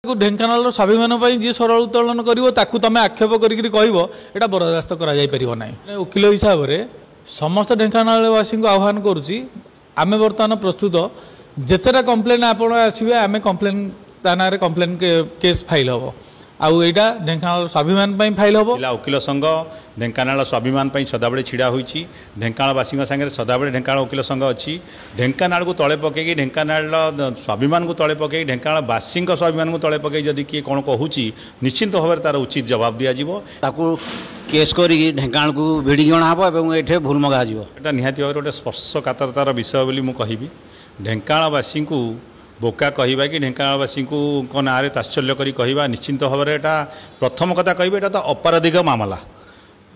ढेंकानाल स्वाभिमान जी सरल उत्तोलन करें आक्षेप कर बरदास्त करना वकिल हिसाब से समस्त ढेंकानालवासी को आह्वान करुच्ची आम बर्तमान प्रस्तुत जितेटा कम्प्लेन आपण आसवे आम कम्प्लेन थाना कम्प्लेन केस फाइल हम आउ यहाँ ढेंकानाल स्वाभिमान फाइल हम जिला वकिल संघ ढेंकानाल स्वाभिमान सदाबे छिड़ा होती ढेंकानालवासी सागर सदाबे ढेंकानाल वकिल संघ अच्छी ढेंकानाल को तले पकई ढेंकानाल स्वाभिमान को तले पकई ढेंकानालवासी स्वाभिमान को तले पकई जदि किए कौन कहूँ निश्चिंत भाव तार उचित जवाब दिज्व केस कर ढेंकानाल को भिड़ी अणाब ये भूल मगा यहाँ निहाती भाव गोटे स्पर्शकातरतार विषय बोली मुझे कहबी ढेंकानालवासी को बोका कहवा कि ढेंकानालवासी को ना तात्सल्य करी कहवा निश्चिंत भाव में प्रथम कथा कह तो अपराधिक मामला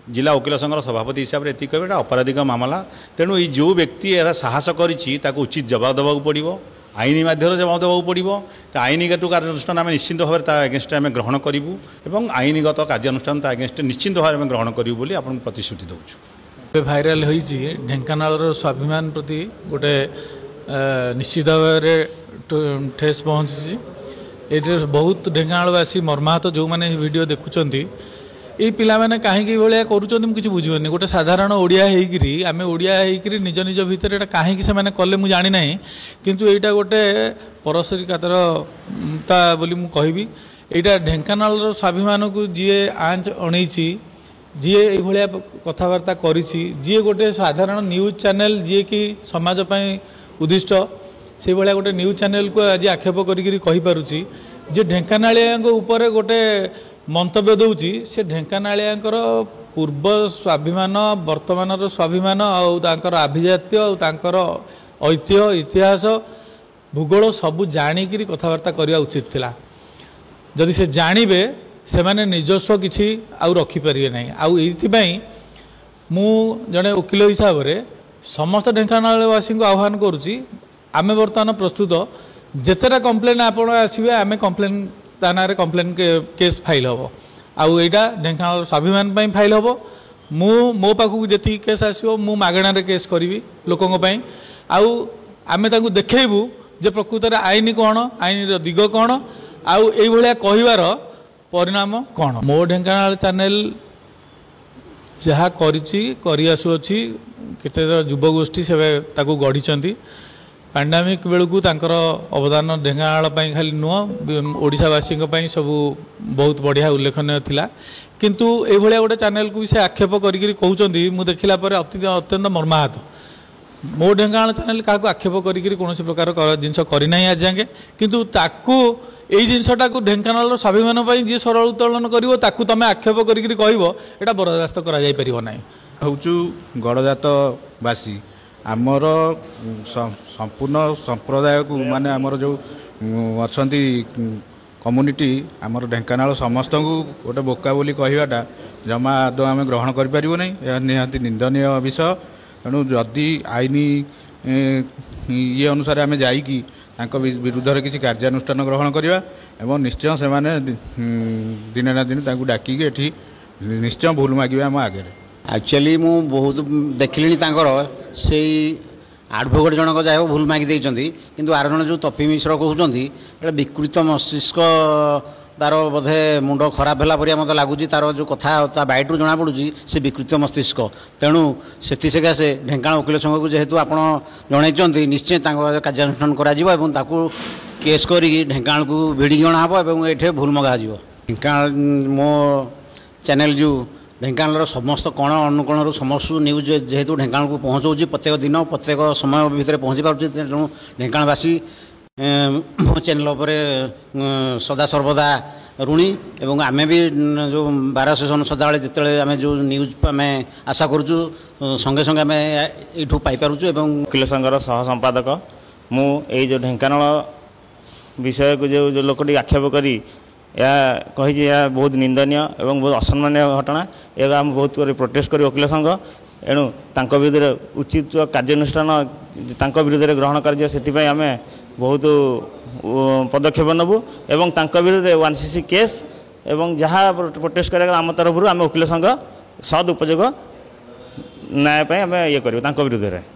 जिला वकिल संघर सभापति हिसाब से ये कह अपराधिक मामला तेणु ये जो व्यक्ति यह साहस कर उचित जवाब देवाक पड़ो आईन माध्यम जवाब देवाक पड़ो तो आईनगत कार्यानुष्ठान आम निश्चिंत भाव में एगेन्स्ट आम ग्रहण करूँ और आईनगत कार्यानुष्ठान एगेन्स्ट निश्चिंत भाव में ग्रहण करूँ बोली आपको प्रतिश्रुति दूँ। भाइराल होती ढेंकानाल स्वाभिमान प्रति गोटे निश्चित भाव में ठेस पहुँची ये बहुत ढेंकानालवासी मर्माहत जो मैंने वीडियो देखुंट ये पिला मैंने कहीं भाया कर बुझे गोटे साधारण ओडिया होकरी आम ओडिया होकरी निज निज भितर कहीं से कले मुझे जानी ना किंतु यहाँ गोटे परस्परिकता बोली मुझे कहबी यहाँ ढेंकानाल स्वाभिमान को जी आंच अणई जी ये कथबार्ता कर जी गोटे साधारण न्यूज चैनल जी कि समाजपाई उद्दिष्ट से भाया गोटे न्यूज चैनल को आज आक्षेप करी जे ढेंकानालिया उपर गोटे मंतव्य दूची से ढेंकानालिया पूर्व स्वाभिमान वर्तमान स्वाभिमान आर आभिजात्य और ऐतिह्य इतिहास भूगोल सबू जाणिक कथबार्ता करवा उचित थिला जदि से जानवे से माने निजस्व किसी आउ रखिपारे ना आउ मु जड़े वकिल हिसाब से समस्त ढेंकानालवासी को आह्वान करुच्ची आम बर्तमान प्रस्तुत जितेटा कम्प्लेन आपण आसवे आम कम्प्लेन थाना कम्प्लेन केस फाइल हम आउ यहाँ ढेंकानाल स्वाभिमान फाइल हम मो पाखक जी केस आसो मु मागणार केस करी लोकों आउ आम देखू जे प्रकृत में आईन कौन आईन दिग कौन आउ ये कहबार परिणाम कौन मो ढेंकानाल चैनल जहाँ करआसुच्छी केते युवगोष्ठी से गढ़ी पैंडेमिक बेलू तांकर अवदान ढेंकानाल खाली नुह ओडिशावासी सब बहुत बढ़िया उल्लेखनीय थिला किंतु ये गोटे चैनल को से आक्षेप कर मुझे देखला अत्यंत मर्माहत मो ढेंकानाल चैनल क्या आक्षेप कर प्रकार जिनस करना आज जाए किंतु ताकू यही जिनसटा को ढेंकानाल स्वाभिमान जी सरल उत्तोलन करें तुम आक्षेप कर बरदास्त कर गड़जातवासी आमर संपूर्ण संप्रदाय को माने आमर जो अच्छा कम्युनिटी आमर ढेंकानाल समस्त को गोटे बोका बोली कहवाटा जमा आदौ आम ग्रहण करें यह निहाती निंदनीय विषय तेणु जदि आईन ये अनुसार आम जाइकी विरुद्ध में किसी कार्यानुष्ठान ग्रहण करवा एवं निश्चय से दिने ना दिन डाकिक एठी निश्चय भूल मागे आम आगे एक्चुअली मु बहुत देखिली से आडभोकेट जनक जहाँ भूल मागी देती किंतु आर जन जो तपी मिश्र कहते विकृत मस्तिष्क तार बोधे मुंड खराब है मत लगुच तार जो कथा बैट्रु जना पड़ी से विकृत मस्तिष्क तेणु से ढेंकानाल वकिल संघ को जेहेतु आप जनई निश्चय कार्यानुष्ठान कर केस कर ढेंकानाल को भिड़ी अणाब ये भूल मगा ढेंकानाल मो चैनल जो ढेंकानाल समस्त कोण अनुकोण समस्त न्यूज जेहेतु ढेंकानाल को पहुँचाऊँ प्रत्येक दिन प्रत्येक समय भितर पहुँची पार्टी तेणु ढेंकानालवासी मो चैनल पर सदा सर्वदा ऋणी एवं आम भी जो 12 सेसन सदा जिते आम जो न्यूज आम आशा करूँ संगे संगे आम यू पाइपुँ एवं वकिल संघर सह संपादक मु जो ढेंकानाल विषय को जो लोकटी आक्षेप करी या कही बहुत निंदनीय एवं बहुत असम्मानीय घटना यह आम बहुत प्रोटेस्ट कर वकिल संघ एणु विरुद्ध उचित कार्यानुष्ठान विरुद्ध ग्रहण कर आम बहुत पदक्षेप नबू एवं विरुद्ध 1cc केस एवं जहाँ प्रोटेस्ट कर आम तरफ आम वकिल संघ सद उपयोग न्याय आम ये कर विरुद्ध